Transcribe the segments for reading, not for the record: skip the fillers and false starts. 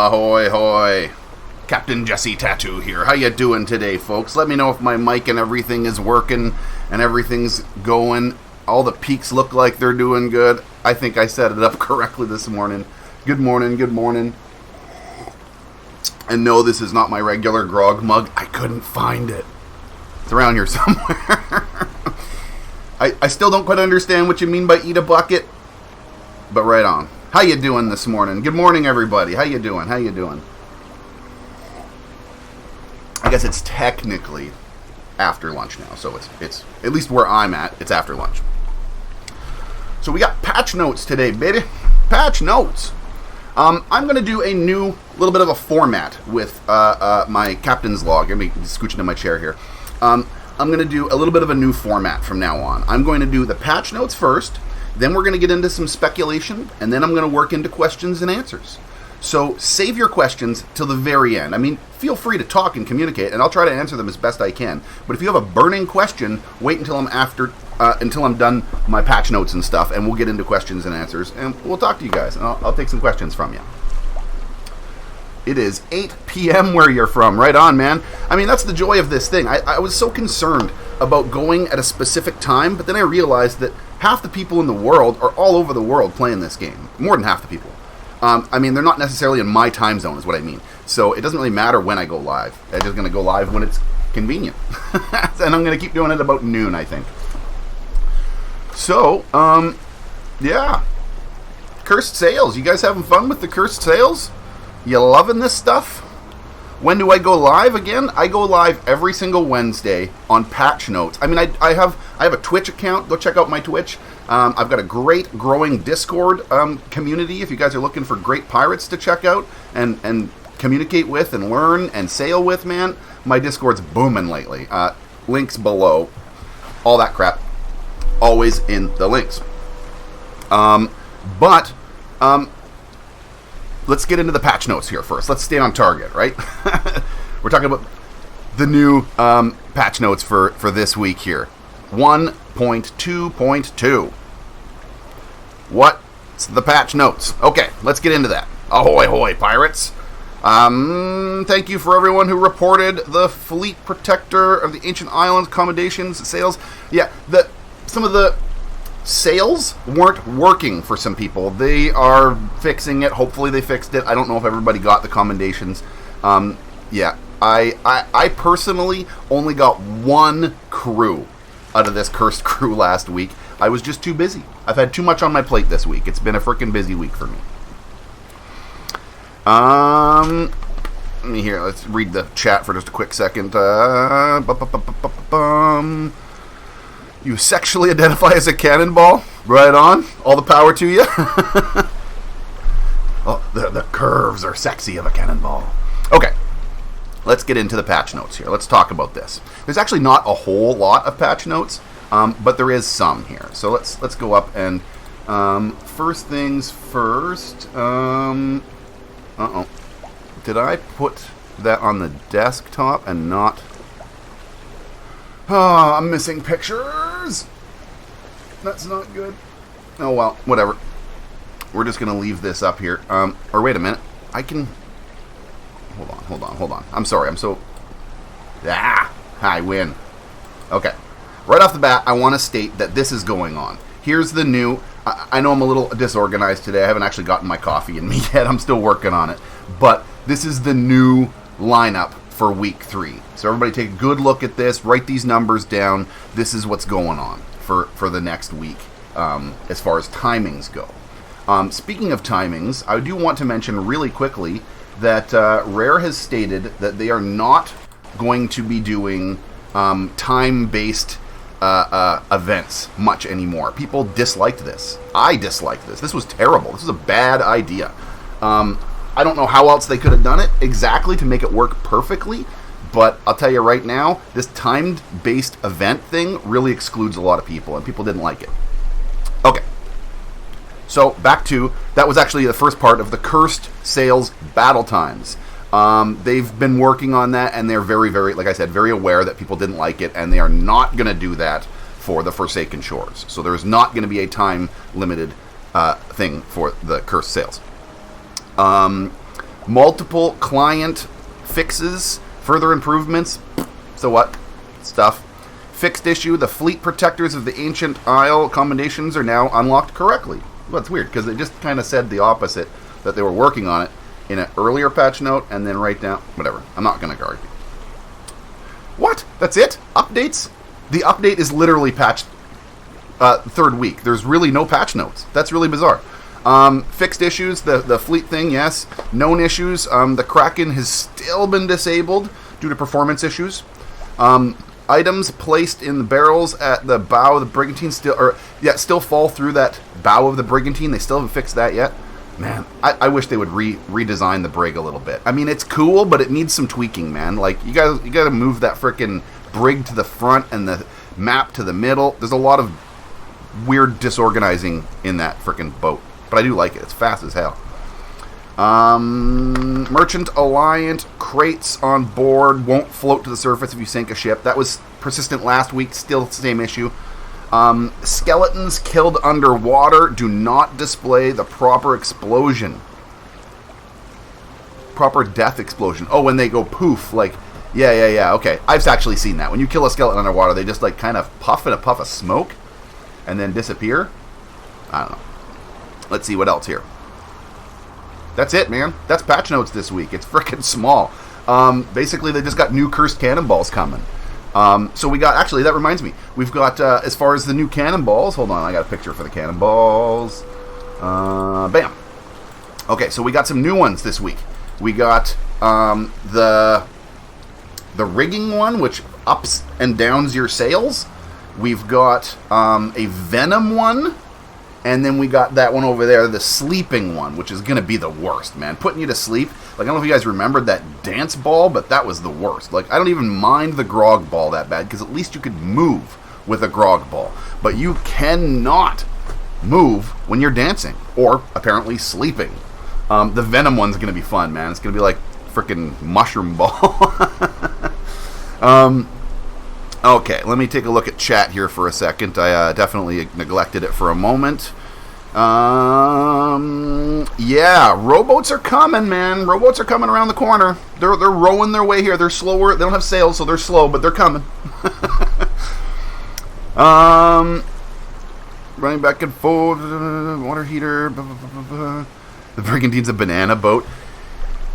Ahoy hoy. Captain Jesse Tattoo here. How you doing today, folks? Let me know if my mic and everything is working and everything's going. All the peaks look like they're doing good. I think I set it up correctly this morning. Good morning, good morning. And no, this is not my regular grog mug. I couldn't find it. It's around here somewhere. I still don't quite understand what you mean by eat a bucket, but right on. How you doing this morning? Good morning, everybody. How you doing? How you doing? I guess it's technically after lunch now, so it's at least where I'm at, it's after lunch. So we got patch notes today, baby. Patch notes. I'm going to do a new little bit of a format with my captain's log. Let me scooch into my chair here. I'm going to do a little bit of a new format from now on. I'm going to do the patch notes first, then we're going to get into some speculation, and then I'm going to work into questions and answers. So save your questions till the very end. I mean, feel free to talk and communicate, and I'll try to answer them as best I can. But if you have a burning question, wait until I'm done my patch notes and stuff, and we'll get into questions and answers, and we'll talk to you guys, and I'll take some questions from you. It is 8 p.m. where you're from. Right on, man. I mean, that's the joy of this thing. I was so concerned about going at a specific time, but then I realized that half the people in the world are all over the world playing this game. More than half the people. I mean, they're not necessarily in my time zone, is what I mean. So it doesn't really matter when I go live. I'm just going to go live when it's convenient. And I'm going to keep doing it about noon, I think. So, yeah. Cursed sales. You guys having fun with the cursed sales? You loving this stuff? When do I go live again? I go live every single Wednesday on patch notes. I mean, I have a Twitch account. Go check out my Twitch. I've got a great growing Discord community. If you guys are looking for great pirates to check out and communicate with and learn and sail with, man, my Discord's booming lately. Links below. All that crap. Always in the links. Let's get into the patch notes here first. Let's stay on target, right? We're talking about the new patch notes for this week here. 1.2.2. What's the patch notes? Okay, let's get into that. Ahoy, hoy, pirates. Thank you for everyone who reported the Fleet Protector of the Ancient Islands accommodations sales. Yeah, some of the sales weren't working for some people. They are fixing it. Hopefully they fixed it. I don't know if everybody got the commendations. Yeah, I personally only got one crew out of this cursed crew last week. I was just too busy. I've had too much on my plate this week. It's been a freaking busy week for me. Let me hear. Let's read the chat for just a quick second. You sexually identify as a cannonball? Right on. All the power to you. Oh, the curves are sexy of a cannonball. Okay. Let's get into the patch notes here. Let's talk about this. There's actually not a whole lot of patch notes, but there is some here. So let's go up and first things first. Uh-oh. Did I put that on the desktop and not... Oh, I'm missing pictures. That's not good. Oh, well, whatever. We're just going to leave this up here. Or wait a minute. I can... Hold on. I'm sorry. I'm so... I win. Okay. Right off the bat, I want to state that this is going on. Here's the new... I know I'm a little disorganized today. I haven't actually gotten my coffee in me yet. I'm still working on it. But this is the new lineup for week 3. So everybody take a good look at this, write these numbers down. This is what's going on for the next week as far as timings go. Speaking of timings, I do want to mention really quickly that Rare has stated that they are not going to be doing time-based events much anymore. People disliked this. I disliked this. This was terrible. This was a bad idea. I don't know how else they could have done it exactly to make it work perfectly, but I'll tell you right now, this timed-based event thing really excludes a lot of people, and people didn't like it. Okay. So, back to, that was actually the first part of the Cursed Sales Battle Times. They've been working on that, and they're very, very, like I said, very aware that people didn't like it, and they are not going to do that for the Forsaken Shores. So there's not going to be a time-limited thing for the Cursed Sales. multiple client fixes, further improvements. So what? Stuff. Fixed issue, the fleet protectors of the Ancient Isle combinations are now unlocked correctly. Well, it's weird, because they just kind of said the opposite, that they were working on it in an earlier patch note, and then right now, whatever. I'm not going to argue. What? That's it? Updates? The update is literally patched third week. There's really no patch notes. That's really bizarre. Fixed issues, the fleet thing, yes. Known issues, the Kraken has still been disabled due to performance issues. Items placed in the barrels at the bow of the Brigantine still fall through that bow of the Brigantine. They still haven't fixed that yet. Man, I wish they would redesign the brig a little bit. I mean, it's cool, but it needs some tweaking, man. Like, you gotta move that frickin' brig to the front and the map to the middle. There's a lot of weird disorganizing in that frickin' boat. But I do like it. It's fast as hell. Merchant Alliant crates on board won't float to the surface if you sink a ship. That was persistent last week. Still the same issue. Skeletons killed underwater do not display the proper explosion. Proper death explosion. Oh, when they go poof, like, yeah, okay. I've actually seen that. When you kill a skeleton underwater, they just, like, kind of puff in a puff of smoke and then disappear. I don't know. Let's see what else here. That's it, man. That's patch notes this week. It's freaking small. Basically, they just got new cursed cannonballs coming. So we got, actually, that reminds me. We've got, as far as the new cannonballs, hold on, I got a picture for the cannonballs. Bam. Okay, so we got some new ones this week. We got the rigging one, which ups and downs your sails. We've got a Venom one. And then we got that one over there, the sleeping one, which is going to be the worst, man. Putting you to sleep. Like, I don't know if you guys remembered that dance ball, but that was the worst. Like, I don't even mind the grog ball that bad, because at least you could move with a grog ball. But you cannot move when you're dancing, or apparently sleeping. The Venom one's going to be fun, man. It's going to be like freaking mushroom ball. Okay, let me take a look at chat here for a second. I definitely neglected it for a moment. Yeah, rowboats are coming, man. Rowboats are coming around the corner. They're rowing their way here. They're slower. They don't have sails, so they're slow, but they're coming. Running back and forth. Water heater. Blah, blah, blah, blah. The Brigantine's a banana boat.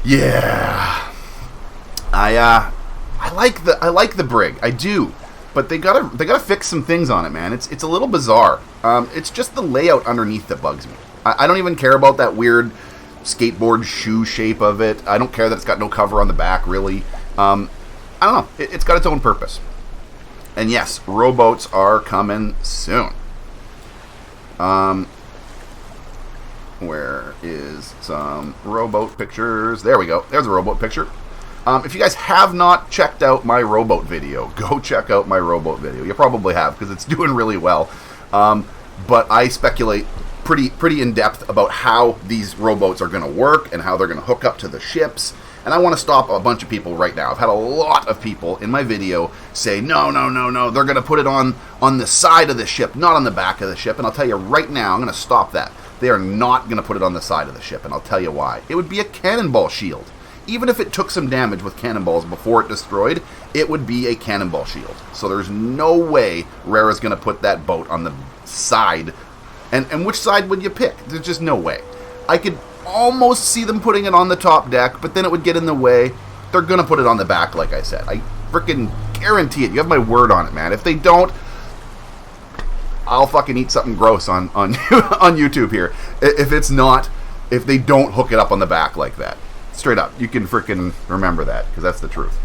Yeah. I like the brig. I do. But they gotta fix some things on it, man. It's a little bizarre. It's just the layout underneath that bugs me. I don't even care about that weird skateboard shoe shape of it. I don't care that it's got no cover on the back, really. I don't know. It's got its own purpose. And yes, rowboats are coming soon. Where is some rowboat pictures? There we go. There's a rowboat picture. If you guys have not checked out my rowboat video, go check out my rowboat video. You probably have, because it's doing really well. But I speculate pretty in depth about how these rowboats are going to work and how they're going to hook up to the ships. And I want to stop a bunch of people right now. I've had a lot of people in my video say, no, they're going to put it on the side of the ship, not on the back of the ship. And I'll tell you right now, I'm going to stop that. They are not going to put it on the side of the ship, and I'll tell you why. It would be a cannonball shield. Even if it took some damage with cannonballs before it destroyed, it would be a cannonball shield. So there's no way Rara's going to put that boat on the side. And which side would you pick? There's just no way. I could almost see them putting it on the top deck, but then it would get in the way. They're going to put it on the back, like I said. I freaking guarantee it. You have my word on it, man. If they don't, I'll fucking eat something gross on on YouTube here. If they don't hook it up on the back like that. Straight up. You can freaking remember that, because that's the truth.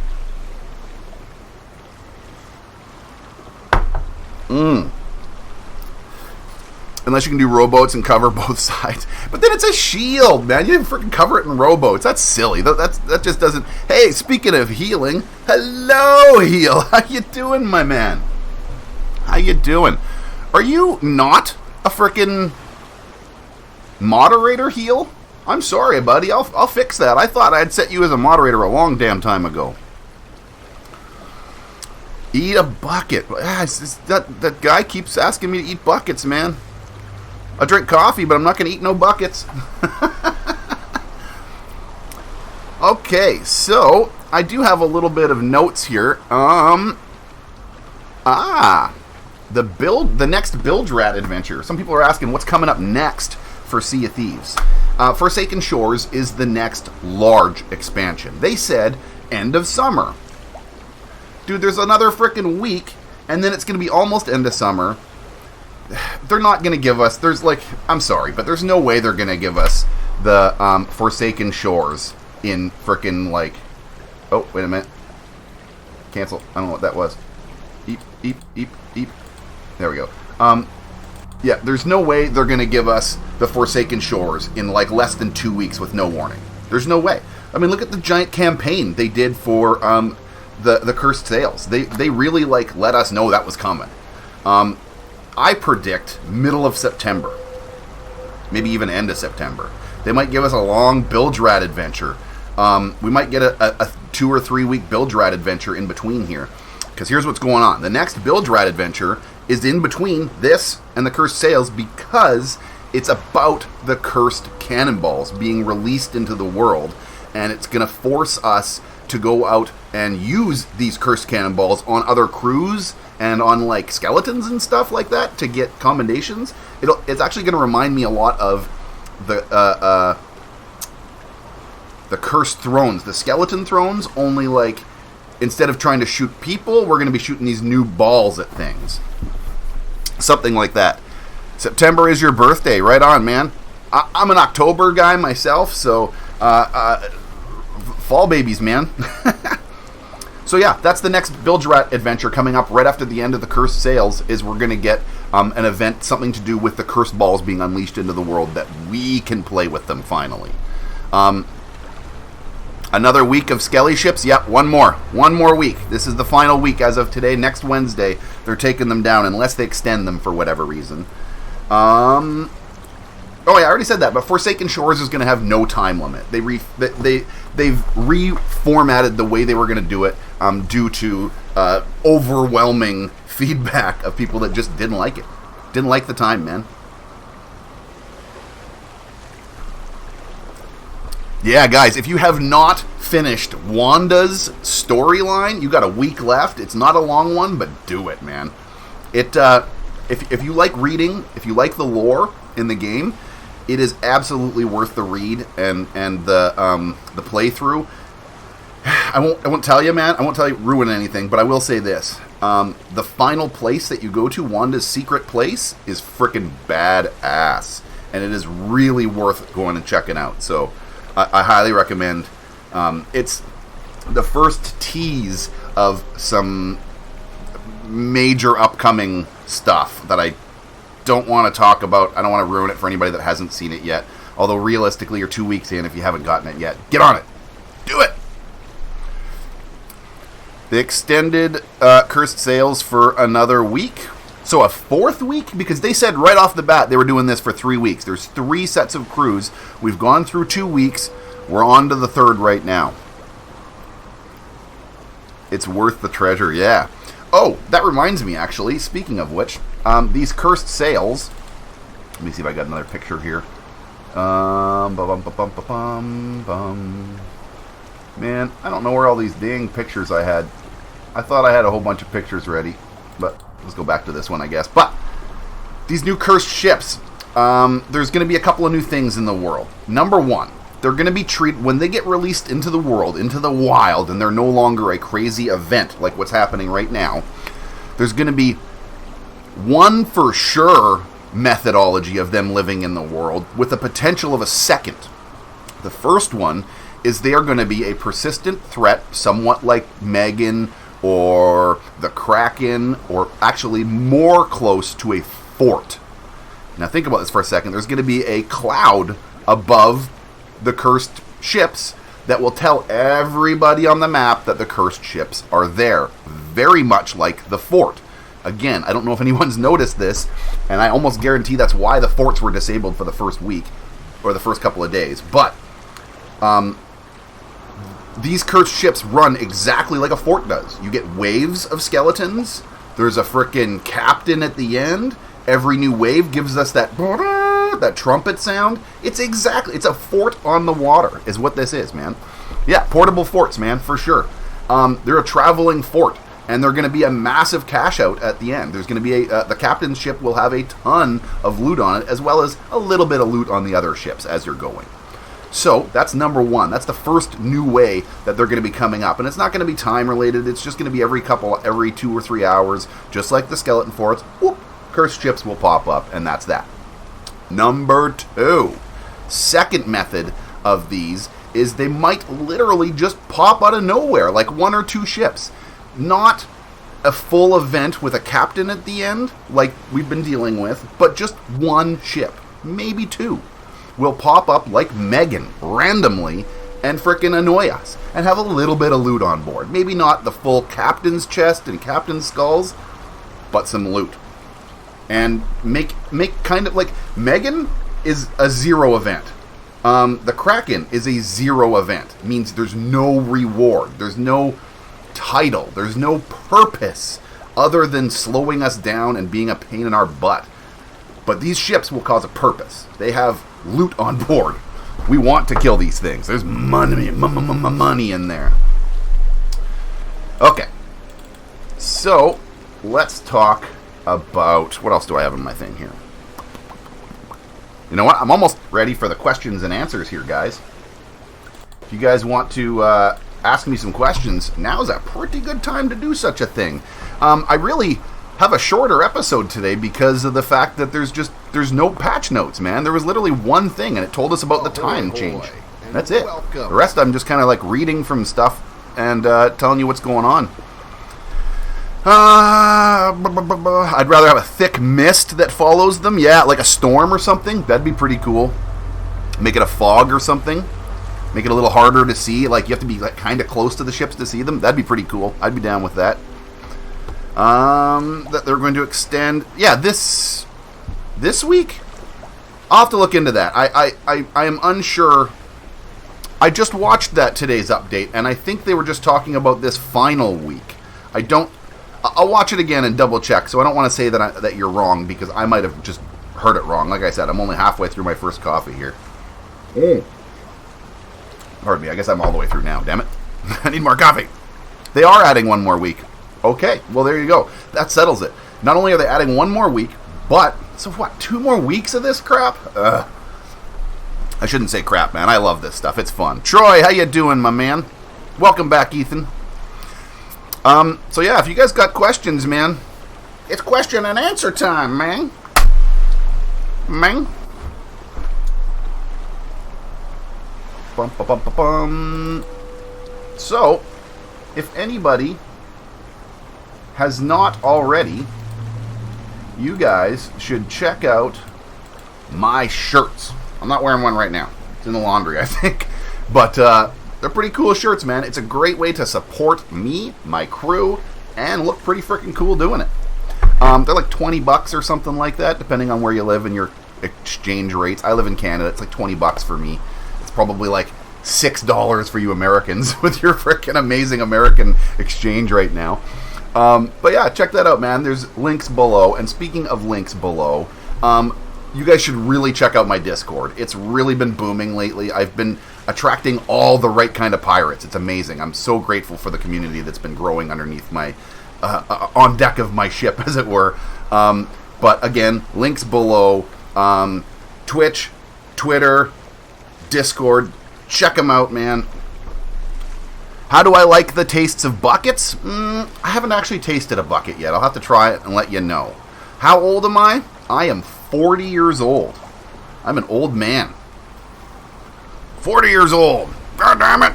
Unless you can do rowboats and cover both sides. But then it's a shield, man. You didn't freaking cover it in rowboats. That's silly. That just doesn't... Hey, speaking of healing, hello, Heal. How you doing, my man? How you doing? Are you not a freaking moderator, Heal? I'm sorry, buddy. I'll fix that. I thought I'd set you as a moderator a long damn time ago. Eat a bucket. That guy keeps asking me to eat buckets, man. I drink coffee, but I'm not going to eat no buckets. Okay, so I do have a little bit of notes here. The next Bilge Rat adventure. Some people are asking what's coming up next for Sea of Thieves. Forsaken Shores is the next large expansion. They said end of summer. Dude, there's another frickin' week, and then it's going to be almost end of summer. They're not going to give us... I'm sorry, but there's no way they're going to give us the Forsaken Shores in frickin' Oh, wait a minute. Cancel. I don't know what that was. Eep, eep, eep, eep. There we go. Yeah, there's no way they're going to give us the Forsaken Shores in less than 2 weeks with no warning. There's no way. I mean, look at the giant campaign they did for the Cursed Sails. They really let us know that was coming. I predict middle of September, maybe even end of September. They might give us a long Bilge Rat adventure. We might get a 2 or 3 week Bilge Rat adventure in between here. Because here's what's going on. The next Bilge Rat adventure is in between this and the Cursed Sails because it's about the cursed cannonballs being released into the world. And it's going to force us to go out and use these cursed cannonballs on other crews and on skeletons and stuff like that to get commendations. It's actually going to remind me a lot of the cursed thrones, the skeleton thrones, only instead of trying to shoot people, we're going to be shooting these new balls at things. Something like that. September is your birthday. Right on, man. I'm an October guy myself, so fall babies, man. So yeah, that's the next Bilge Rat adventure coming up right after the end of the Cursed Sails. Is we're going to get an event, something to do with the cursed balls being unleashed into the world that we can play with them finally. Another week of Skelly ships. Yep, one more week. This is the final week as of today. Next Wednesday, they're taking them down unless they extend them for whatever reason. Oh yeah, I already said that. But Forsaken Shores is going to have no time limit. They've reformatted the way they were going to do it due to overwhelming feedback of people that just didn't like it. Didn't like the time, man. Yeah, guys, if you have not finished Wanda's storyline, you got a week left. It's not a long one, but do it, man. If you like reading, if you like the lore in the game, it is absolutely worth the read and the playthrough. I won't tell you, man. I won't tell you ruin anything, but I will say this: the final place that you go to, Wanda's secret place, is freaking badass, and it is really worth going and checking out. So I highly recommend. It's the first tease of some major upcoming stuff that I don't want to talk about. I don't want to ruin it for anybody that hasn't seen it yet. Although realistically, you're 2 weeks in if you haven't gotten it yet. Get on it. Do it. They extended Cursed Sails for another week. So a 4th week? Because they said right off the bat they were doing this for 3 weeks. There's 3 sets of crews. We've gone through 2 weeks. We're on to the 3rd right now. It's worth the treasure, yeah. Oh, that reminds me, actually, speaking of which, these Cursed Sails... Let me see if I got another picture here. Man, I don't know where all these dang pictures I had. I thought I had a whole bunch of pictures ready. But let's go back to this one, I guess. But these new cursed ships, there's going to be a couple of new things in the world. Number one, they're going to be treated, when they get released into the world, into the wild, and they're no longer a crazy event like what's happening right now, there's going to be one for sure methodology of them living in the world with the potential of a second. The first one is they are going to be a persistent threat, somewhat like Megan or the Kraken, or actually more close to a fort. Now think about this for a second. There's going to be a cloud above the cursed ships that will tell everybody on the map that the cursed ships are there. Very much like the fort. Again, I don't know if anyone's noticed this, and I almost guarantee that's why the forts were disabled for the first week, or the first couple of days. But, these cursed ships run exactly like a fort does. You get waves of skeletons. There's a frickin' captain at the end. Every new wave gives us that trumpet sound. It's a fort on the water, is what this is, man. Yeah, portable forts, man, for sure. They're a traveling fort, and they're going to be a massive cash out at the end. There's going to be the captain's ship will have a ton of loot on it, as well as a little bit of loot on the other ships as you're going. So that's number one. That's the first new way that they're going to be coming up. And it's not going to be time related. It's just going to be every 2 or 3 hours, just like the skeleton forts. Whoop, cursed ships will pop up, and that's that. Number two. Second method of these is they might literally just pop out of nowhere, like 1 or 2 ships. Not a full event with a captain at the end, like we've been dealing with, but just 1 ship, maybe 2. Will pop up like Megan randomly and frickin' annoy us and have a little bit of loot on board. Maybe not the full captain's chest and captain's skulls, but some loot. And make kind of like Megan is a 0 event. The Kraken is a 0 event. It means there's no reward, there's no title, there's no purpose other than slowing us down and being a pain in our butt. But these ships will cause a purpose. They have loot on board. We want to kill these things. There's money in there. Okay. So, let's talk about... What else do I have in my thing here? You know what? I'm almost ready for the questions and answers here, guys. If you guys want to ask me some questions, now's a pretty good time to do such a thing. I really... have a shorter episode today because of the fact that there's no patch notes, man. There was literally one thing, and it told us about the time change. That's it. The rest I'm just kind of like reading from stuff and telling you what's going on. I'd rather have a thick mist that follows them. Yeah, like a storm or something. That'd be pretty cool. Make it a fog or something. Make it a little harder to see. Like, you have to be like kind of close to the ships to see them. That'd be pretty cool. I'd be down with that. That they're going to extend. Yeah, this week? I'll have to look into that. I am unsure. I just watched that today's update, and I think they were just talking about this final week. I'll watch it again and double check, so I don't want to say that you're wrong, because I might have just heard it wrong. Like I said, I'm only halfway through my first coffee here. Pardon me, I guess I'm all the way through now, damn it. I need more coffee. They are adding 1 more week. Okay, well, there you go. That settles it. Not only are they adding 1 more week, but, so what, 2 more weeks of this crap? I shouldn't say crap, man. I love this stuff. It's fun. Troy, how you doing, my man? Welcome back, Ethan. So yeah, if you guys got questions, man, it's question and answer time, man. Bum, bum, bum, bum, bum. So, if anybody has not already, you guys should check out my shirts. I'm not wearing one right now. It's in the laundry, I think. But they're pretty cool shirts, man. It's a great way to support me, my crew, and look pretty freaking cool doing it. They're like $20 or something like that, depending on where you live and your exchange rates. I live in Canada. It's like $20 for me. It's probably like $6 for you Americans with your freaking amazing American exchange right now. But yeah, check that out, man. There's links below. And speaking of links below, you guys should really check out my Discord. It's really been booming lately. I've been attracting all the right kind of pirates. It's amazing. I'm so grateful for the community that's been growing underneath my, on deck of my ship, as it were. But again, links below. Twitch, Twitter, Discord. Check them out, man. How do I like the tastes of buckets? I haven't actually tasted a bucket yet. I'll have to try it and let you know. How old am I? I am 40 years old. I'm an old man. 40 years old. God damn it.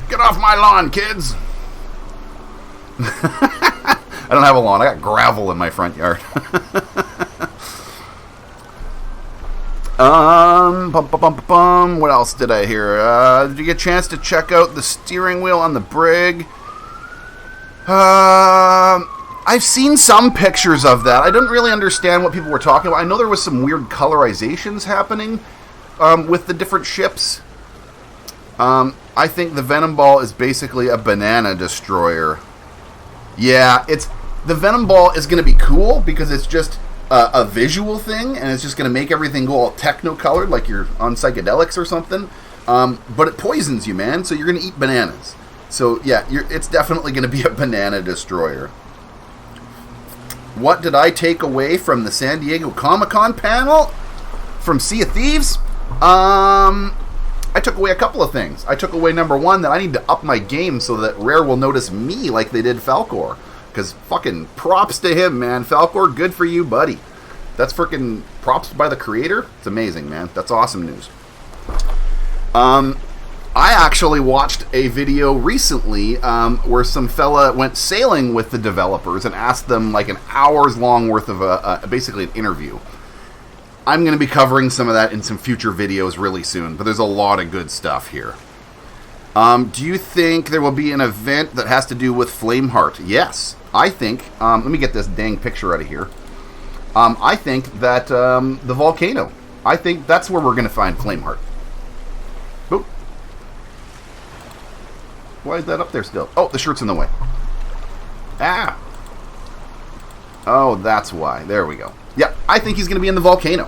Get off my lawn, kids. I don't have a lawn. I got gravel in my front yard. What else did I hear? Did you get a chance to check out the steering wheel on the brig? I've seen some pictures of that. I didn't really understand what people were talking about. I know there was some weird colorizations happening with the different ships. I think the Venom Ball is basically a banana destroyer. Yeah, the Venom Ball is going to be cool because it's just a visual thing, and it's just going to make everything go all techno-colored like you're on psychedelics or something. But it poisons you, man, so you're going to eat bananas. So, yeah, it's definitely going to be a banana destroyer. What did I take away from the San Diego Comic-Con panel? From Sea of Thieves? I took away a couple of things. I took away, number one, that I need to up my game so that Rare will notice me like they did Falcor. Because fucking props to him, man. Falcor, good for you, buddy. That's freaking props by the creator. It's amazing, man. That's awesome news. I actually watched a video recently where some fella went sailing with the developers and asked them like an hour's long worth of basically an interview. I'm going to be covering some of that in some future videos really soon, but there's a lot of good stuff here. Do you think there will be an event that has to do with Flameheart? Yes. I think, let me get this dang picture out of here. I think that the volcano, I think that's where we're going to find Flameheart. Oop. Why is that up there still? Oh, the shirt's in the way. Ah. Oh, that's why. There we go. Yeah, I think he's going to be in the volcano.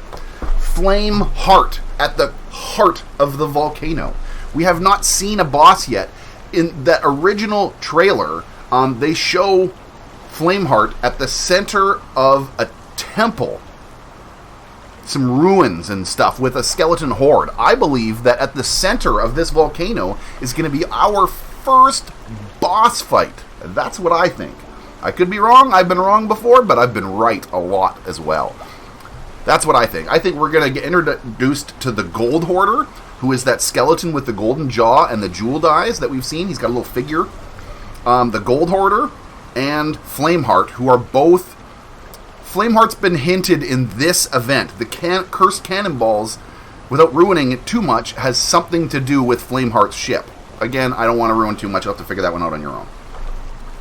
Flameheart, at the heart of the volcano. We have not seen a boss yet. In that original trailer, they show Flameheart at the center of a temple. Some ruins and stuff with a skeleton horde. I believe that at the center of this volcano is going to be our first boss fight. That's what I think. I could be wrong. I've been wrong before, but I've been right a lot as well. That's what I think. I think we're going to get introduced to the Gold Hoarder, who is that skeleton with the golden jaw and the jeweled eyes that we've seen. He's got a little figure. The Gold Hoarder and Flameheart, who are both... Flameheart's been hinted in this event. The Cursed Cannonballs, without ruining it too much, has something to do with Flameheart's ship. Again, I don't want to ruin too much. You'll have to figure that one out on your own.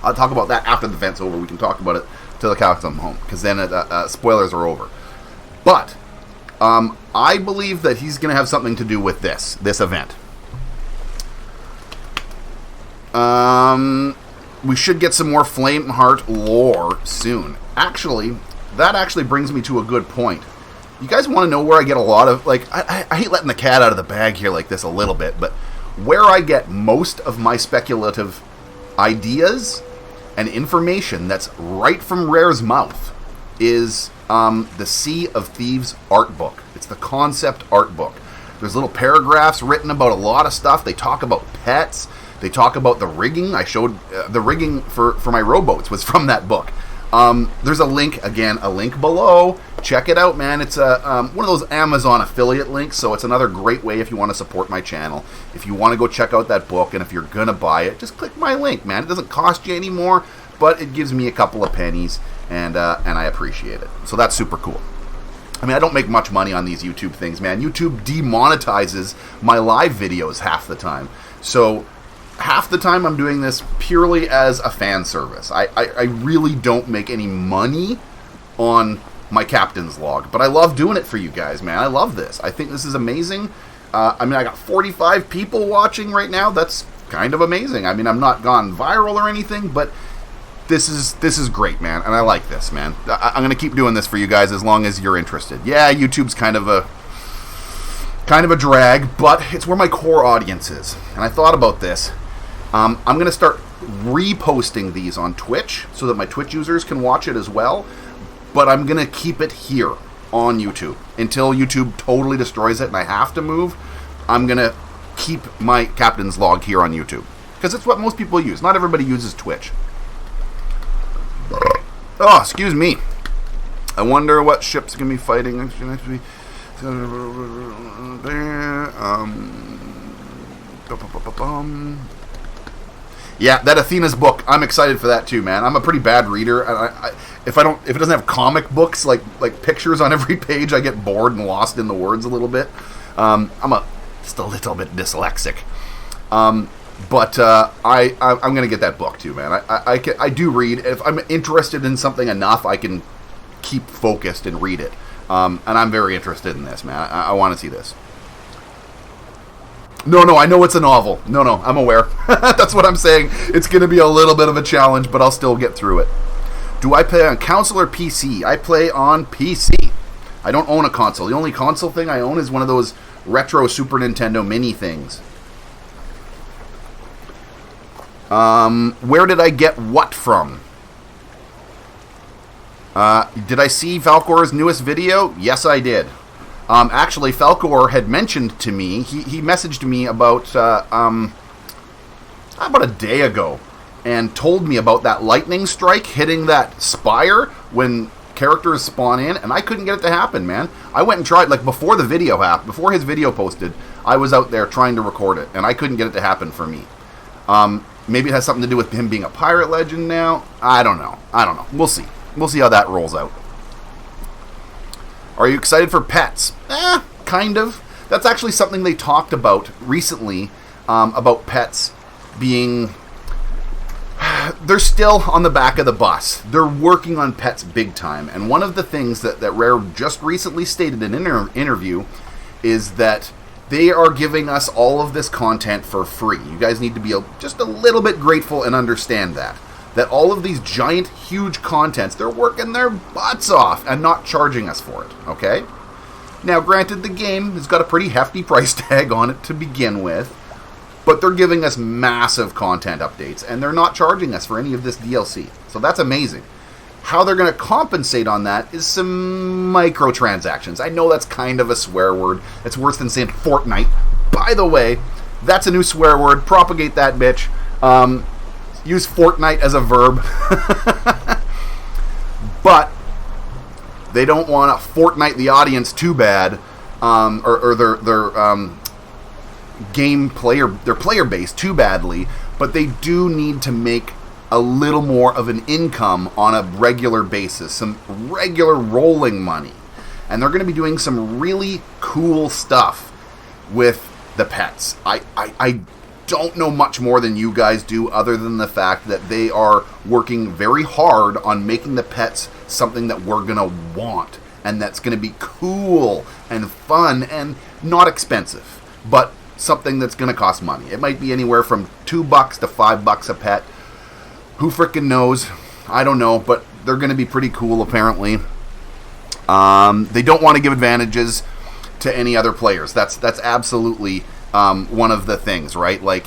I'll talk about that after the event's over. We can talk about it till the cows come home, because then spoilers are over. But I believe that he's going to have something to do with this event. We should get some more Flameheart lore soon. Actually, that actually brings me to a good point. You guys want to know where I get a lot of, like, I hate letting the cat out of the bag here like this a little bit, but where I get most of my speculative ideas and information that's right from Rare's mouth is the Sea of Thieves art book. It's the concept art book. There's little paragraphs written about a lot of stuff. They talk about pets. They talk about the rigging. I showed the rigging for my rowboats was from that book. There's a link, again, a link below. Check it out, man. It's one of those Amazon affiliate links, so it's another great way if you want to support my channel. If you want to go check out that book, and if you're going to buy it, just click my link, man. It doesn't cost you any more, but it gives me a couple of pennies, and I appreciate it. So that's super cool. I mean, I don't make much money on these YouTube things, man. YouTube demonetizes my live videos half the time. So half the time I'm doing this purely as a fan service. I really don't make any money on my captain's log, but I love doing it for you guys, man. I love this. I think this is amazing. I mean, I got 45 people watching right now. That's kind of amazing. I mean, I'm not gone viral or anything, but this is great, man, and I like this, man. I'm going to keep doing this for you guys as long as you're interested. Yeah, YouTube's kind of a drag, but it's where my core audience is. And I thought about this. I'm going to start reposting these on Twitch so that my Twitch users can watch it as well. But I'm going to keep it here on YouTube until YouTube totally destroys it and I have to move. I'm going to keep my captain's log here on YouTube because it's what most people use. Not everybody uses Twitch. Oh, excuse me. I wonder what ship's going to be fighting next week. Yeah, that Athena's book. I'm excited for that too, man. I'm a pretty bad reader. If it doesn't have comic books like pictures on every page, I get bored and lost in the words a little bit. I'm just a little bit dyslexic. But I'm gonna get that book too, man. I do read. If I'm interested in something enough, I can keep focused and read it. And I'm very interested in this, man. I want to see this. No, I know it's a novel. No, I'm aware. That's what I'm saying. It's going to be a little bit of a challenge, but I'll still get through it. Do I play on console or PC? I play on PC. I don't own a console. The only console thing I own is one of those retro Super Nintendo mini things. Where did I get what from? Did I see Falcor's newest video? Yes, I did. Actually, Falcor had mentioned to me, he messaged me about a day ago and told me about that lightning strike hitting that spire when characters spawn in, and I couldn't get it to happen, man. I went and tried, like, before the video happened, before his video posted, I was out there trying to record it, and I couldn't get it to happen for me. Maybe it has something to do with him being a pirate legend now. I don't know. We'll see. We'll see how that rolls out. Are you excited for pets? Kind of. That's actually something they talked about recently, about pets being... They're still on the back of the bus. They're working on pets big time. And one of the things that Rare just recently stated in an interview is that they are giving us all of this content for free. You guys need to be just a little bit grateful and understand that. That all of these giant, huge contents, they're working their butts off and not charging us for it, okay? Now, granted, the game has got a pretty hefty price tag on it to begin with, but they're giving us massive content updates, and they're not charging us for any of this DLC. So that's amazing. How they're going to compensate on that is some microtransactions. I know that's kind of a swear word. It's worse than saying Fortnite. By the way, that's a new swear word. Propagate that bitch. Use Fortnite as a verb. But they don't want to Fortnite the audience too bad, or their their player base too badly. But they do need to make a little more of an income on a regular basis, some regular rolling money. And they're going to be doing some really cool stuff with the pets. I don't know much more than you guys do, other than the fact that they are working very hard on making the pets something that we're going to want, and that's going to be cool and fun and not expensive, but something that's going to cost money. It might be anywhere from $2 to $5 a pet. Who frickin' knows? I don't know, but they're going to be pretty cool, apparently. They don't want to give advantages to any other players. That's absolutely one of the things, right? Like,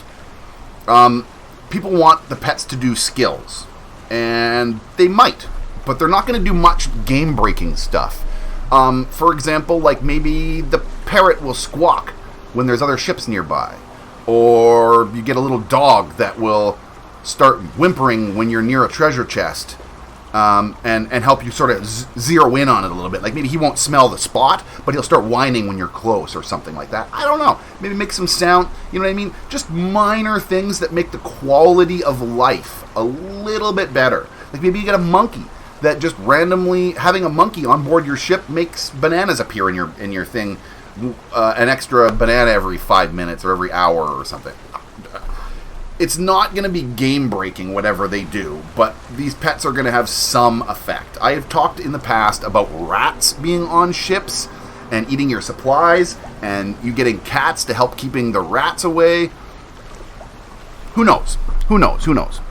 people want the pets to do skills, and they might, but they're not going to do much game-breaking stuff. For example, like maybe the parrot will squawk when there's other ships nearby, or you get a little dog that will start whimpering when you're near a treasure chest, and help you sort of zero in on it a little bit. Like maybe he won't smell the spot, but he'll start whining when you're close or something like that. I don't know. Maybe make some sound, you know what I mean? Just minor things that make the quality of life a little bit better. Like maybe you get a monkey that just randomly, having a monkey on board your ship makes bananas appear in your thing, an extra banana every 5 minutes or every hour or something. It's not going to be game-breaking, whatever they do, but these pets are going to have some effect. I have talked in the past about rats being on ships and eating your supplies, and you getting cats to help keeping the rats away. Who knows? Who knows? Who knows?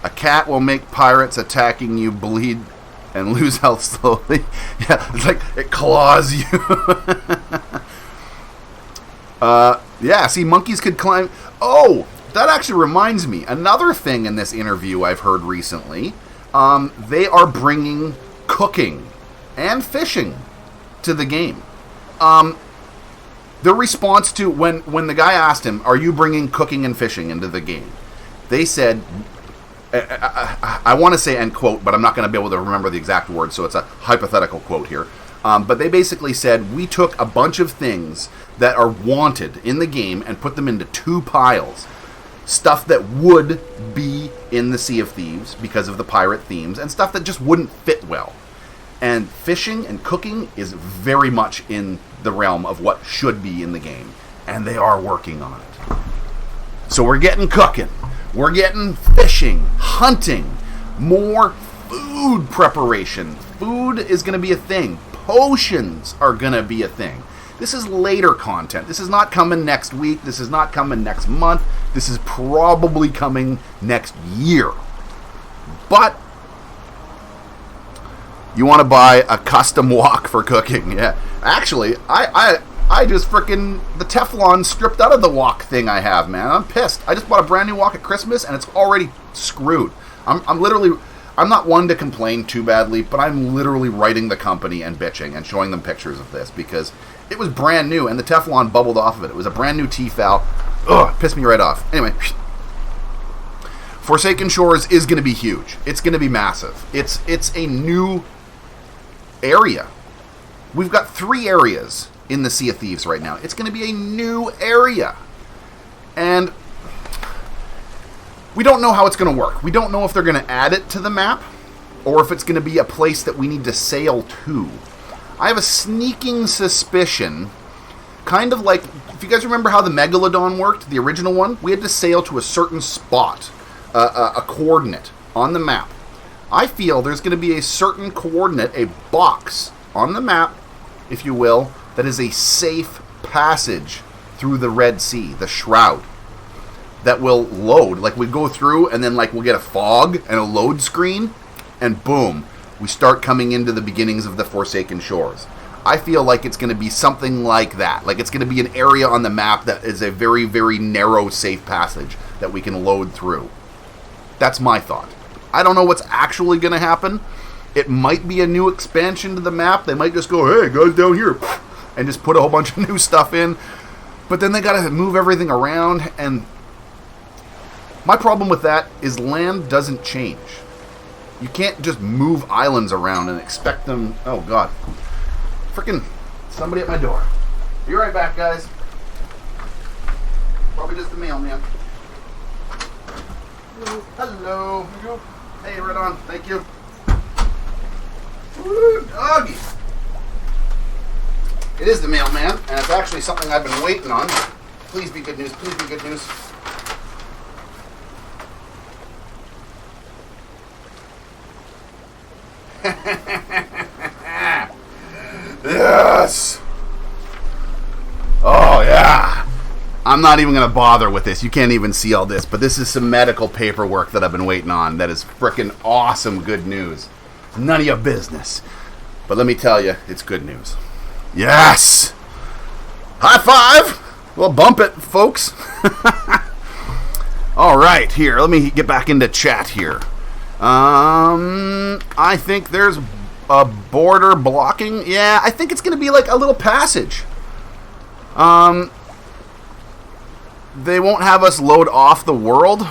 A cat will make pirates attacking you bleed and lose health slowly. Yeah, it's like it claws you. Yeah, see, monkeys could climb... Oh, that actually reminds me. Another thing in this interview I've heard recently, they are bringing cooking and fishing to the game. Their response to... When the guy asked him, are you bringing cooking and fishing into the game? They said... I want to say end quote, but I'm not going to be able to remember the exact words, so it's a hypothetical quote here. But they basically said, we took a bunch of things that are wanted in the game and put them into two piles. Stuff that would be in the Sea of Thieves because of the pirate themes, and stuff that just wouldn't fit well. And fishing and cooking is very much in the realm of what should be in the game. And they are working on it. So we're getting cooking. We're getting fishing, hunting, more food preparation. Food is going to be a thing. Potions are going to be a thing. This is later content. This is not coming next week. This is not coming next month. This is probably coming next year. But You want to buy a custom wok for cooking. Yeah. Actually, I just freaking... The Teflon stripped out of the wok thing I have, man. I'm pissed. I just bought a brand new wok at Christmas, and it's already screwed. I'm literally... I'm not one to complain too badly, but I'm literally writing the company and bitching and showing them pictures of this because it was brand new, and the Teflon bubbled off of it. It was a brand new Tefal. Ugh, pissed me right off. Anyway... Forsaken Shores is going to be huge. It's going to be massive. It's a new area. We've got 3 areas in the Sea of Thieves right now. It's going to be a new area. And we don't know how it's going to work. We don't know if they're going to add it to the map or if it's going to be a place that we need to sail to. I have a sneaking suspicion, kind of like, if you guys remember how the Megalodon worked, the original one, we had to sail to a certain spot. A coordinate on the map. I feel there's going to be a certain coordinate, a box on the map, if you will, that is a safe passage through the Red Sea, the Shroud, that will load. Like, we go through, and then, like, we'll get a fog and a load screen, and boom, we start coming into the beginnings of the Forsaken Shores. I feel like it's going to be something like that. Like, it's going to be an area on the map that is a very, very narrow, safe passage that we can load through. That's my thought. I don't know what's actually going to happen. It might be a new expansion to the map. They might just go, hey, guys, down here, and just put a whole bunch of new stuff in. But then they got to move everything around, and my problem with that is land doesn't change. You can't just move islands around and expect them... Oh, God. Freaking somebody at my door. Be right back, guys. Probably just the mailman. Hello. Hey, right on. Thank you. Woo, doggy. It is the mailman, and it's actually something I've been waiting on. Please be good news. Please be good news. Yes. Oh, yeah. I'm not even going to bother with this. You can't even see all this, but this is some medical paperwork that I've been waiting on that is frickin' awesome good news. None of your business. But let me tell you, it's good news. Yes! High five! Well, bump it, folks. All right, here, let me get back into chat here. I think there's a border blocking. Yeah, I think it's going to be like a little passage. They won't have us load off the world.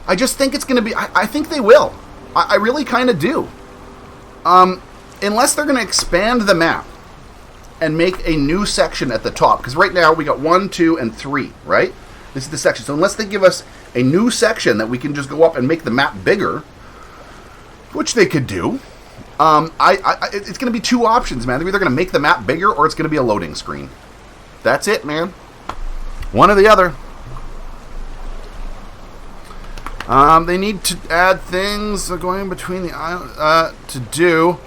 I just think it's going to be... I think they will. I really kind of do. Unless they're going to expand the map and make a new section at the top. Because right now we got 1, 2, and 3, right? This is the section. So unless they give us a new section that we can just go up and make the map bigger, which they could do, it's going to be 2 options, man. They're either going to make the map bigger or it's going to be a loading screen. That's it, man. One or the other. They need to add things going between the islands to do.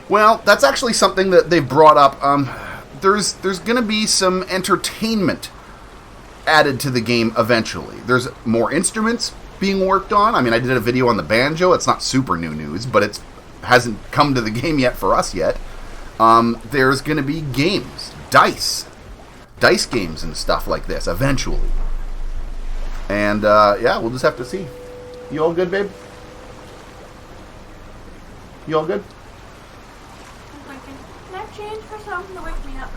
Well, that's actually something that they brought up. There's going to be some entertainment added to the game eventually. There's more instruments being worked on. I mean, I did a video on the banjo. It's not super new news, but it hasn't come to the game yet for us yet. There's going to be games, dice games and stuff like this eventually. And yeah, we'll just have to see. You all good, babe? You all good? I'm thinking, can I change for something to wake me up?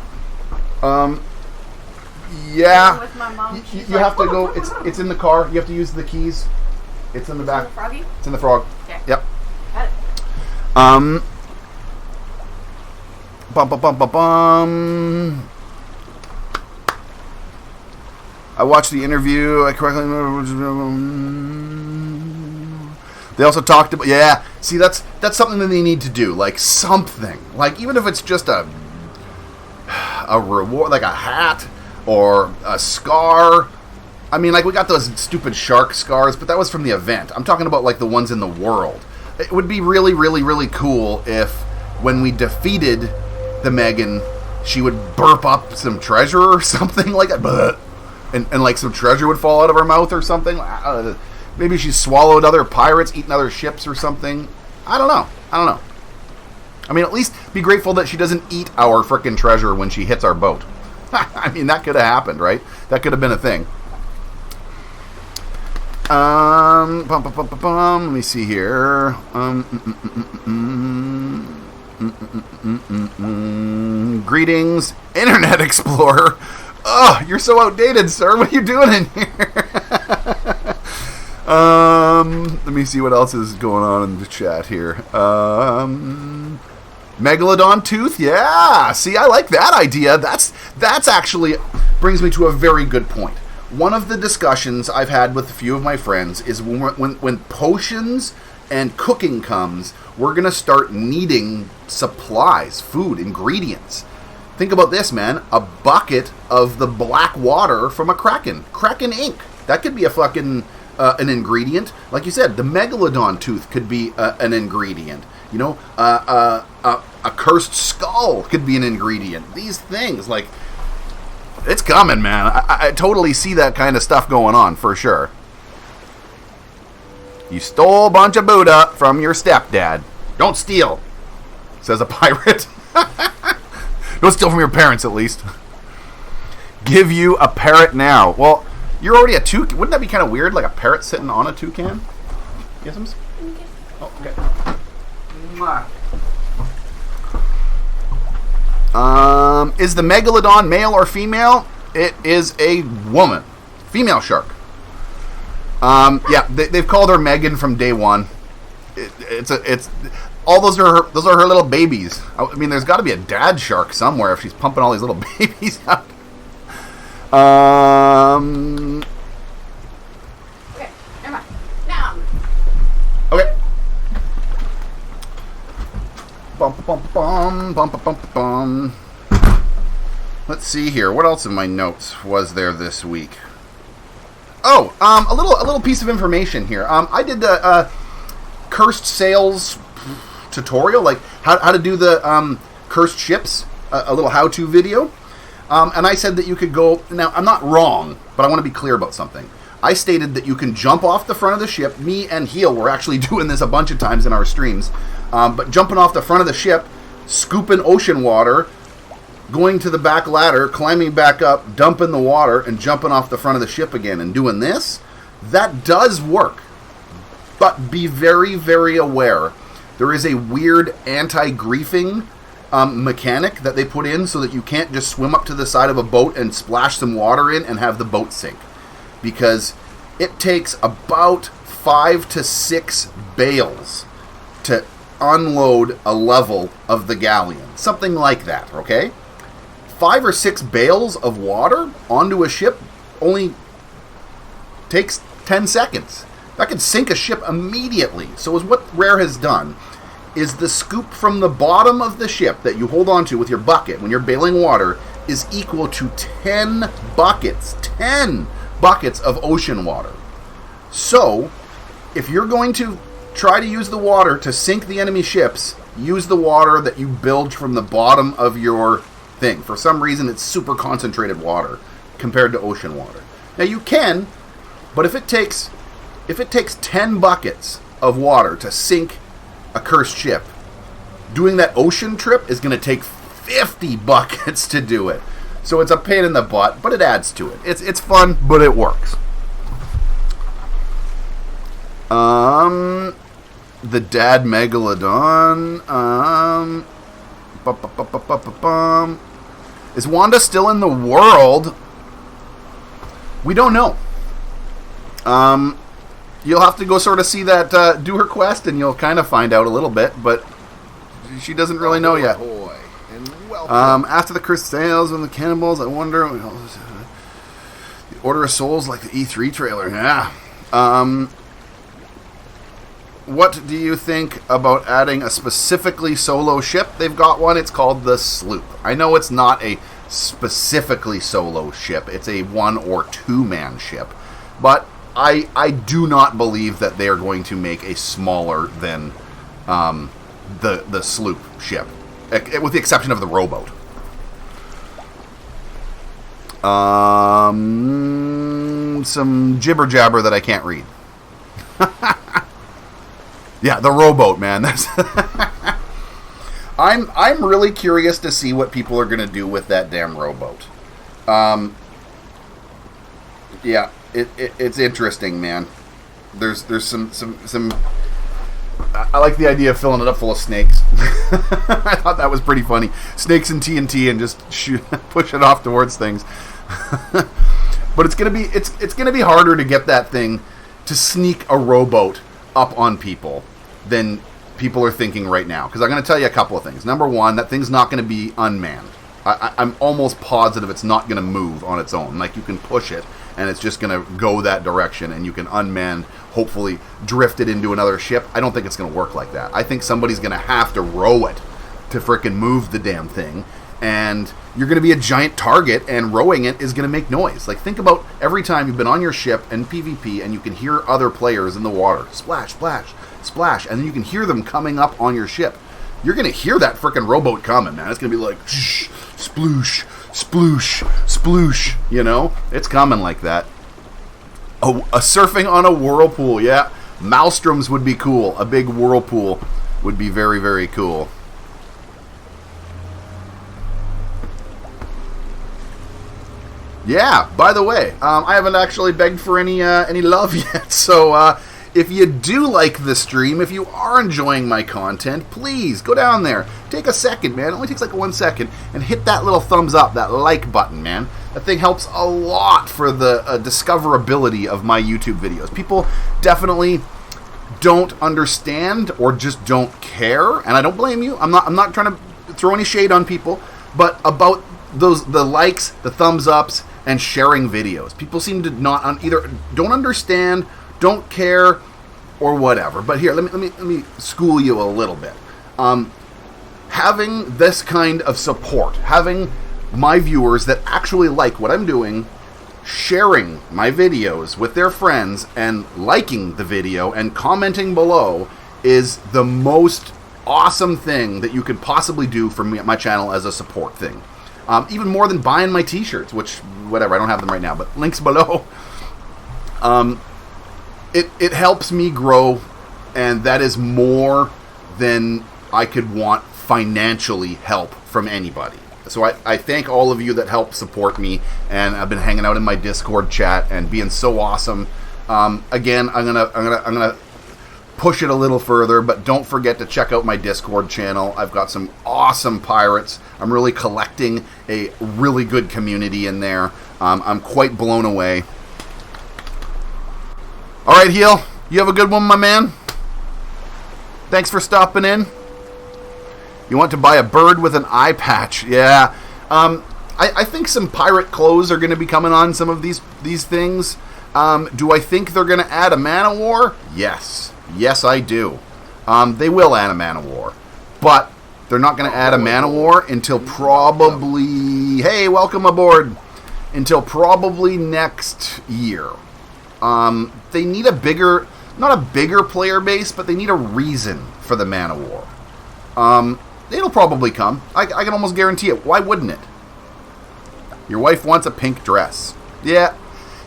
Yeah. With my mom, you have to go. It's in the car. You have to use the keys. It's in the back. The froggy? It's in the frog. Okay. Yep. Got it. Bum. I watched the interview. I correctly They also talked about, yeah. See, that's something that they need to do, like something, like even if it's just a reward, like a hat or a scar. I mean, like we got those stupid shark scars, but that was from the event. I'm talking about like the ones in the world. It would be really, really, really cool if when we defeated the Megan, she would burp up some treasure or something like that. And like some treasure would fall out of her mouth or something. Maybe she swallowed other pirates, eaten other ships or something. I don't know. I mean, at least be grateful that she doesn't eat our frickin' treasure when she hits our boat. I mean, that could have happened, right? That could have been a thing. Let me see here. Greetings, Internet Explorer. Oh, you're so outdated, sir. What are you doing in here? Let me see what else is going on in the chat here. Megalodon tooth, yeah. See, I like that idea. That's actually brings me to a very good point. One of the discussions I've had with a few of my friends is when potions and cooking comes, we're gonna start needing supplies, food, ingredients. Think about this, man. A bucket of the black water from a kraken ink. That could be a fucking an ingredient. Like you said, the megalodon tooth could be an ingredient. You know, a cursed skull could be an ingredient. These things, like, it's coming, man. I totally see that kind of stuff going on, for sure. You stole a bunch of Buddha from your stepdad. Don't steal, says a pirate. Don't steal from your parents, at least. Give you a parrot now. Well, you're already a toucan. Wouldn't that be kind of weird, like a parrot sitting on a toucan? Yes, oh, okay. Is the megalodon male or female? It is a woman, female shark. Yeah, they've called her Megan from day one. It's all those are her little babies. I mean, there's got to be a dad shark somewhere if she's pumping all these little babies out. Okay, never mind. Now. Okay. Bum, bum, bum, bum, bum, bum, bum. Let's see here. What else in my notes was there this week? Oh, a little piece of information here. I did the cursed sails tutorial, like how to do the cursed ships, a little how-to video. And I said that you could go... Now, I'm not wrong, but I want to be clear about something. I stated that you can jump off the front of the ship. Me and Heel were actually doing this a bunch of times in our streams. But jumping off the front of the ship, scooping ocean water, going to the back ladder, climbing back up, dumping the water, and jumping off the front of the ship again and doing this, that does work. But be very, very aware. There is a weird anti-griefing mechanic that they put in so that you can't just swim up to the side of a boat and splash some water in and have the boat sink. Because it takes about 5 to 6 bales to unload a level of the galleon. Something like that, okay? 5 or 6 bales of water onto a ship only takes 10 seconds. That could sink a ship immediately. So is what Rare has done is the scoop from the bottom of the ship that you hold on to with your bucket when you're bailing water is equal to 10 buckets. 10 buckets of ocean water. So, if you're going to try to use the water to sink the enemy ships, use the water that you bilge from the bottom of your thing. For some reason, it's super concentrated water compared to ocean water. Now, you can, but if it takes 10 buckets of water to sink a cursed ship, doing that ocean trip is going to take 50 buckets to do it. So it's a pain in the butt, but it adds to it. It's fun, but it works. The dad megalodon. Is Wanda still in the world? We don't know. You'll have to go sort of see that, do her quest, and you'll kind of find out a little bit, but she doesn't really know yet. After the cursed sails and the cannibals, I wonder... the Order of Souls, like the E3 trailer. Yeah. What do you think about adding a specifically solo ship? They've got one. It's called the Sloop. I know it's not a specifically solo ship. It's a 1 or 2 man ship. But I do not believe that they are going to make a smaller than the Sloop ship, with the exception of the rowboat. Some jibber jabber that I can't read. Yeah, the rowboat, man. That's I'm really curious to see what people are going to do with that damn rowboat. Yeah, it's interesting, man. There's some. I like the idea of filling it up full of snakes. I thought that was pretty funny. Snakes and TNT, and just push it off towards things. But it's gonna be harder to get that thing to sneak a rowboat up on people than people are thinking right now. Because I'm going to tell you a couple of things. Number one, that thing's not going to be unmanned. I'm almost positive it's not going to move on its own. Like, you can push it, and it's just going to go that direction, and you can unman, hopefully drift it into another ship. I don't think it's going to work like that. I think somebody's going to have to row it to frickin' move the damn thing, and you're going to be a giant target, and rowing it is going to make noise. Like, think about every time you've been on your ship and PvP, and you can hear other players in the water. Splash, splash, splash, and then you can hear them coming up on your ship. You're going to hear that frickin' rowboat coming, man. It's going to be like, shh, sploosh, sploosh, sploosh, you know? It's coming like that. A surfing on a whirlpool, yeah. Maelstroms would be cool. A big whirlpool would be very, very cool. Yeah, by the way, I haven't actually begged for any love yet, so if you do like the stream, if you are enjoying my content, please go down there. Take a second, man. It only takes like 1 second, and hit that little thumbs up, that like button, man. That thing helps a lot for the discoverability of my YouTube videos. People definitely don't understand or just don't care, and I don't blame you. I'm not trying to throw any shade on people, but about the likes, the thumbs ups, and sharing videos. People seem to not either don't understand, don't care, or whatever. But here, let me school you a little bit. Having this kind of support, having my viewers that actually like what I'm doing, sharing my videos with their friends, and liking the video and commenting below is the most awesome thing that you could possibly do for me, my channel, as a support thing. Even more than buying my t-shirts, which, whatever, I don't have them right now, but links below. It helps me grow, and that is more than I could want financially help from anybody. So I thank all of you that help support me, and I've been hanging out in my Discord chat and being so awesome. Again, I'm gonna push it a little further, but don't forget to check out my Discord channel. I've got some awesome pirates. I'm really collecting a really good community in there. I'm quite blown away. All right, Heel, you have a good one, my man. Thanks for stopping in. You want to buy a bird with an eye patch? Yeah. I think some pirate clothes are going to be coming on some of these things. Do I think they're going to add a Man of War? Yes. Yes, I do. They will add a Man of War. But they're not going to add a Man of War until probably... Hey, welcome aboard. Until probably next year. They need a bigger... Not a bigger player base, but they need a reason for the Man of War. It'll probably come. I can almost guarantee it. Why wouldn't it? Your wife wants a pink dress. Yeah.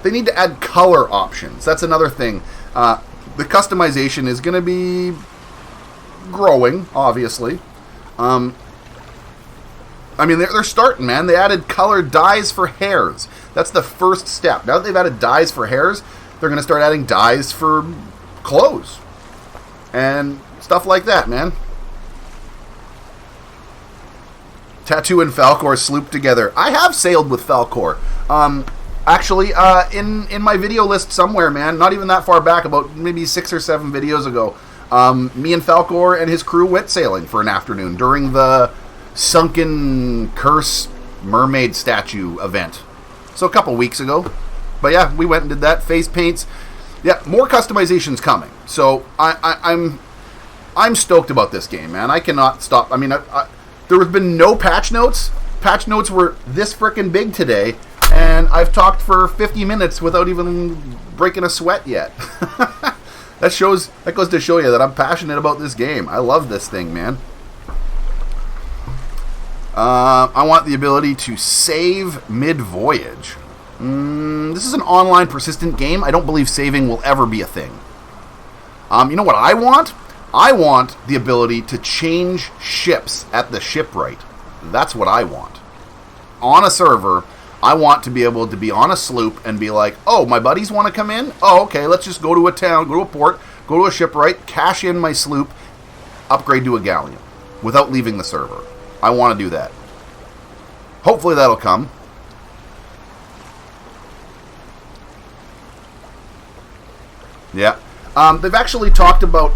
They need to add color options. That's another thing. The customization is going to be growing, obviously. I mean, they're starting, man. They added colored dyes for hairs. That's the first step. Now that they've added dyes for hairs, they're going to start adding dyes for clothes and stuff like that, man. Tattoo and Falcor sloop together. I have sailed with Falcor. Actually, in my video list somewhere, man, not even that far back, about maybe 6 or 7 videos ago, me and Falcor and his crew went sailing for an afternoon during the Sunken Curse Mermaid Statue event. So a couple weeks ago. But yeah, we went and did that. Face paints. Yeah, more customizations coming. So I'm stoked about this game, man. I cannot stop. I mean, there have been no patch notes. Patch notes were this frickin' big today, and I've talked for 50 minutes without even breaking a sweat yet. That goes to show you that I'm passionate about this game. I love this thing, man. I want the ability to save mid-voyage. This is an online persistent game. I don't believe saving will ever be a thing. You know what I want? I want the ability to change ships at the shipwright. That's what I want. On a server, I want to be able to be on a sloop and be like, oh, my buddies want to come in? Oh, okay, let's just go to a town, go to a port, go to a shipwright, cash in my sloop, upgrade to a galleon without leaving the server. I want to do that. Hopefully that'll come. Yeah. They've actually talked about...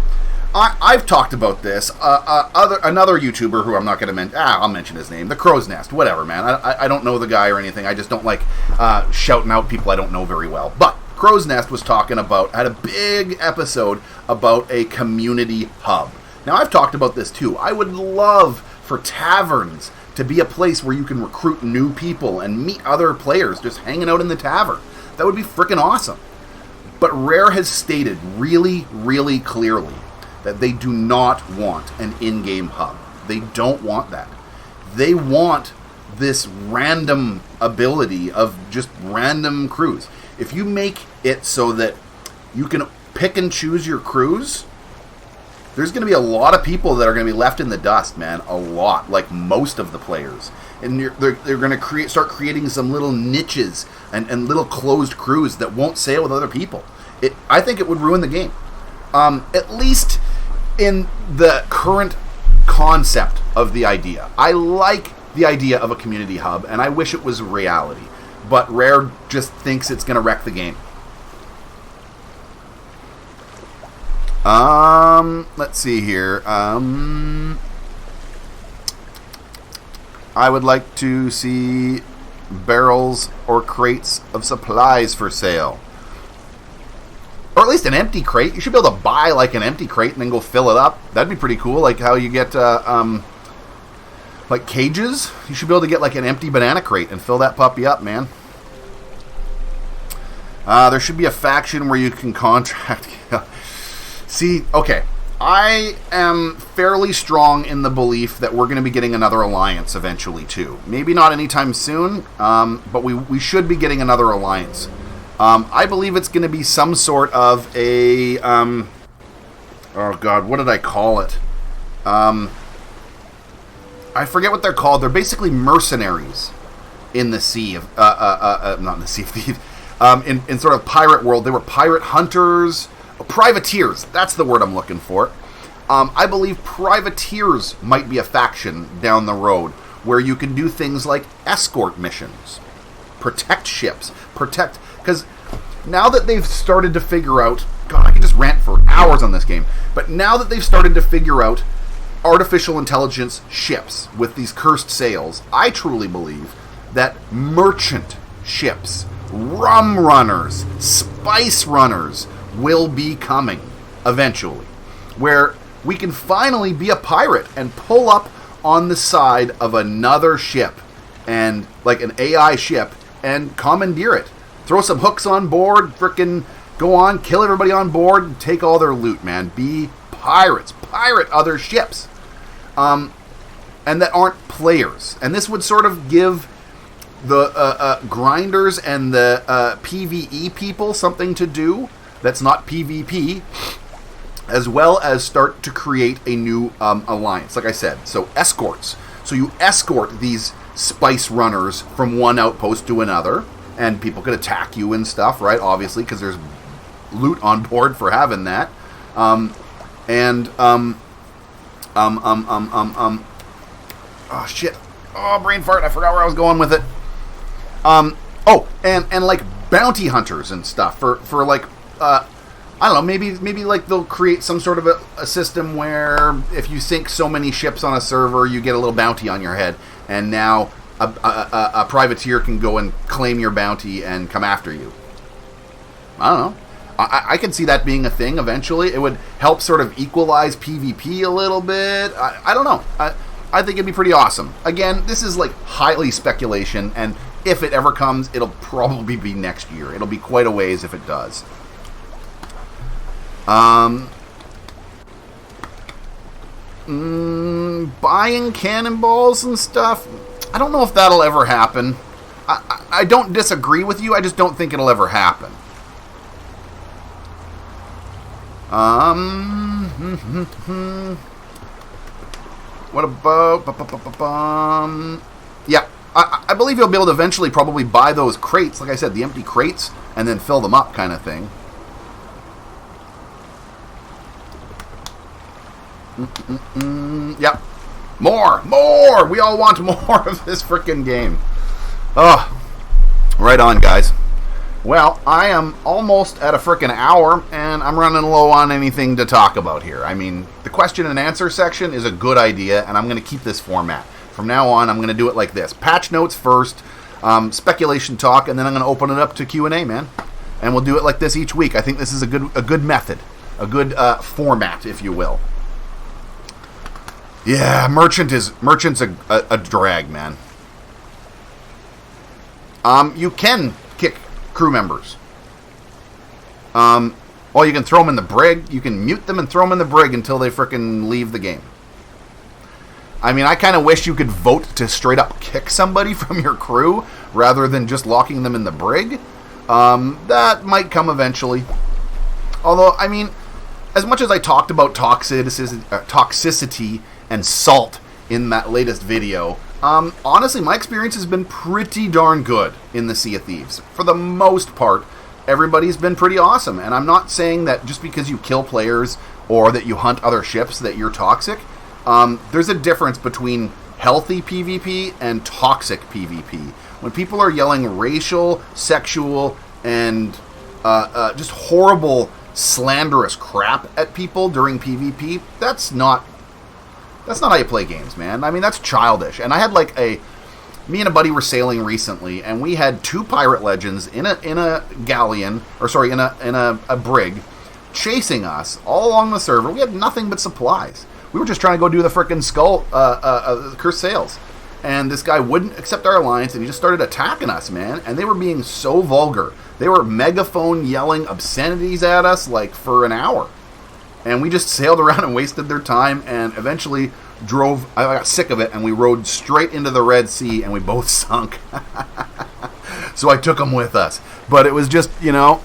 I've talked about this. Another YouTuber who I'm not going to mention... I'll mention his name. The Crow's Nest. Whatever, man. I don't know the guy or anything. I just don't like shouting out people I don't know very well. But Crow's Nest was talking about... had a big episode about a community hub. Now, I've talked about this too. I would love for taverns to be a place where you can recruit new people and meet other players just hanging out in the tavern. That would be freaking awesome. But Rare has stated really, really clearly that they do not want an in-game hub. They don't want that. They want this random ability of just random crews. If you make it so that you can pick and choose your crews, there's going to be a lot of people that are going to be left in the dust, man. A lot, like most of the players. And they're going to start creating some little niches and little closed crews that won't sail with other people. I think it would ruin the game. At least in the current concept of the idea. I like the idea of a community hub, and I wish it was reality. But Rare just thinks it's going to wreck the game. Let's see here. I would like to see barrels or crates of supplies for sale. Or at least an empty crate. You should be able to buy like an empty crate and then go fill it up. That'd be pretty cool. Like how you get like cages. You should be able to get like an empty banana crate and fill that puppy up, man. There should be a faction where you can contract. See, okay. I am fairly strong in the belief that we're going to be getting another alliance eventually too. Maybe not anytime soon, but we should be getting another alliance. I believe it's going to be some sort of a, oh god, what did I call it? I forget what they're called. They're basically mercenaries in the sea of, not in the Sea of Thieves, in sort of pirate world. They were pirate hunters, privateers. That's the word I'm looking for. I believe privateers might be a faction down the road where you can do things like escort missions, protect ships, because now that they've started to figure out, God, I could just rant for hours on this game, but now that they've started to figure out artificial intelligence ships with these cursed sails, I truly believe that merchant ships, rum runners, spice runners will be coming eventually, where we can finally be a pirate and pull up on the side of another ship, and like an AI ship, and commandeer it. Throw some hooks on board, frickin' go on, kill everybody on board, and take all their loot, man. Be pirates. Pirate other ships. And that aren't players. And this would sort of give the grinders and the PvE people something to do that's not PvP, as well as start to create a new alliance, like I said. So escorts. So you escort these spice runners from one outpost to another, and people could attack you and stuff, right? Obviously, because there's loot on board for having that. Oh shit! Oh, brain fart! I forgot where I was going with it. And like bounty hunters and stuff for like I don't know, maybe like they'll create some sort of a system where if you sink so many ships on a server, you get a little bounty on your head, and now a privateer can go and claim your bounty and come after you. I don't know. I can see that being a thing eventually. It would help sort of equalize PvP a little bit. I don't know. I think it'd be pretty awesome. Again, this is like highly speculation, and if it ever comes, it'll probably be next year. It'll be quite a ways if it does. Buying cannonballs and stuff, I don't know if that'll ever happen. I don't disagree with you, I just don't think it'll ever happen. What about... Yeah, I believe you'll be able to eventually probably buy those crates, like I said, the empty crates, and then fill them up kind of thing. Yep. More! We all want more of this frickin' game. Oh, right on, guys. Well, I am almost at a frickin' hour, and I'm running low on anything to talk about here. I mean, the question and answer section is a good idea, and I'm going to keep this format. From now on, I'm going to do it like this. Patch notes first, speculation talk, and then I'm going to open it up to Q&A, man. And we'll do it like this each week. I think this is a good method, a good format, if you will. Yeah, Merchant's a drag, man. You can kick crew members. Well, you can throw them in the brig. You can mute them and throw them in the brig until they frickin' leave the game. I mean, I kind of wish you could vote to straight up kick somebody from your crew rather than just locking them in the brig. That might come eventually. Although, I mean, as much as I talked about toxicity and salt in that latest video, honestly, my experience has been pretty darn good in the Sea of Thieves. For the most part, everybody's been pretty awesome. And I'm not saying that just because you kill players or that you hunt other ships that you're toxic. There's a difference between healthy PvP and toxic PvP. When people are yelling racial, sexual, and just horrible, slanderous crap at people during PvP, that's not how you play games, man. I mean, that's childish. And I had me and a buddy were sailing recently, and we had 2 pirate legends in a galleon, or sorry, in a brig, chasing us all along the server. We had nothing but supplies. We were just trying to go do the frickin' cursed sails. And this guy wouldn't accept our alliance, and he just started attacking us, man. And they were being so vulgar. They were megaphone yelling obscenities at us, for an hour. And we just sailed around and wasted their time, and eventually I got sick of it, and we rode straight into the Red Sea, and we both sunk. So I took them with us. But it was just, there's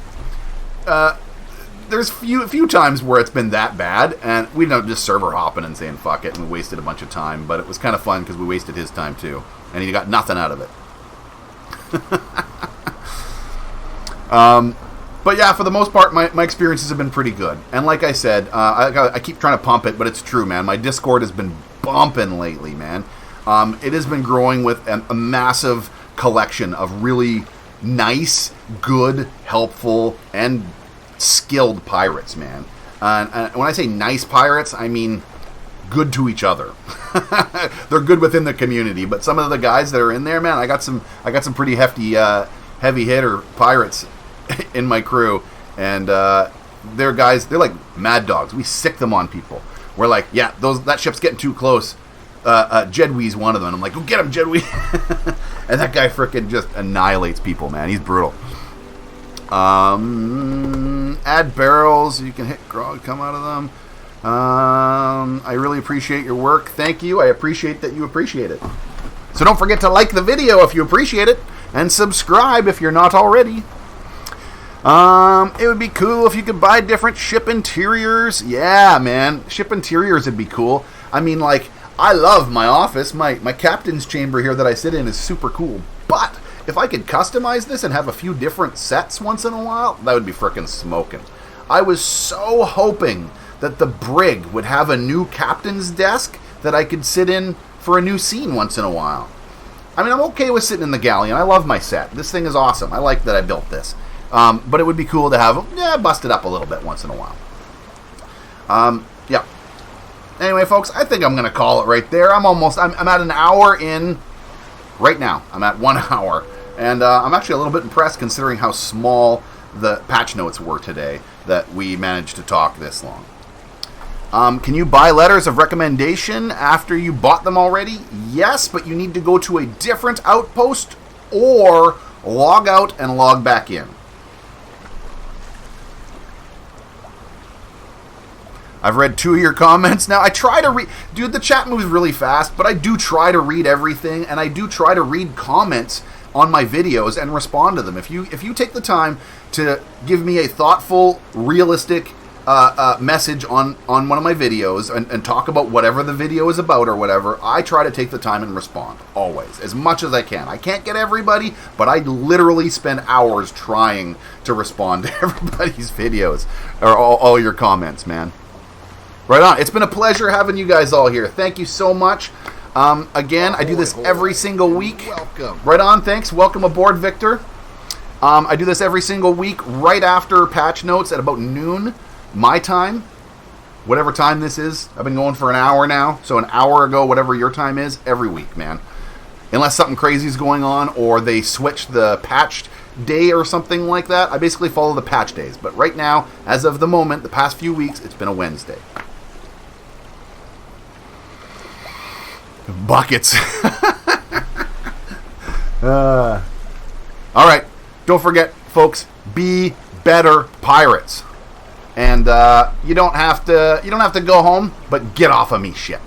a few times where it's been that bad, and we don't just server hopping and saying fuck it, and we wasted a bunch of time, but it was kind of fun because we wasted his time too, and he got nothing out of it. But yeah, for the most part, my experiences have been pretty good. And like I said, I keep trying to pump it, but it's true, man. My Discord has been bumping lately, man. It has been growing with a massive collection of really nice, good, helpful, and skilled pirates, man. And when I say nice pirates, I mean good to each other. They're good within the community, but some of the guys that are in there, man, I got some pretty hefty, heavy hitter pirates in my crew, and they're like mad dogs. We sick them on people. We're like, yeah, that ship's getting too close. Jedwee's one of them. I'm like, go get him, Jedwee. And that guy frickin' just annihilates people, man. He's brutal. Add barrels. You can hit grog, come out of them. I really appreciate your work. Thank you. I appreciate that you appreciate it. So don't forget to like the video if you appreciate it, and subscribe if you're not already. It would be cool if you could buy different ship interiors. Yeah, man. Ship interiors would be cool. I mean, I love my office. My captain's chamber here that I sit in is super cool. But if I could customize this and have a few different sets once in a while, that would be frickin' smoking. I was so hoping that the brig would have a new captain's desk that I could sit in for a new scene once in a while. I mean, I'm okay with sitting in the galleon. I love my set. This thing is awesome. I like that I built this. But it would be cool to have, bust it up a little bit once in a while. Yeah. Anyway, folks, I think I'm going to call it right there. I'm at an hour in right now. I'm at 1 hour. And I'm actually a little bit impressed considering how small the patch notes were today that we managed to talk this long. Can you buy letters of recommendation after you bought them already? Yes, but you need to go to a different outpost or log out and log back in. I've read 2 of your comments. Now, I try to read... Dude, the chat moves really fast, but I do try to read everything, and I do try to read comments on my videos and respond to them. If you take the time to give me a thoughtful, realistic message on one of my videos and talk about whatever the video is about or whatever, I try to take the time and respond, always, as much as I can. I can't get everybody, but I literally spend hours trying to respond to everybody's videos, or all your comments, man. Right on. It's been a pleasure having you guys all here. Thank you so much. Again, I do this every single week. Welcome. Right on, thanks. Welcome aboard, Victor. I do this every single week right after patch notes at about noon, my time, whatever time this is. I've been going for an hour now, so an hour ago, whatever your time is, every week, man. Unless something crazy is going on or they switch the patched day or something like that, I basically follow the patch days. But right now, as of the moment, the past few weeks, it's been a Wednesday. Buckets. All right. Don't forget, folks, be better pirates. And you don't have to go home, but get off of me ship.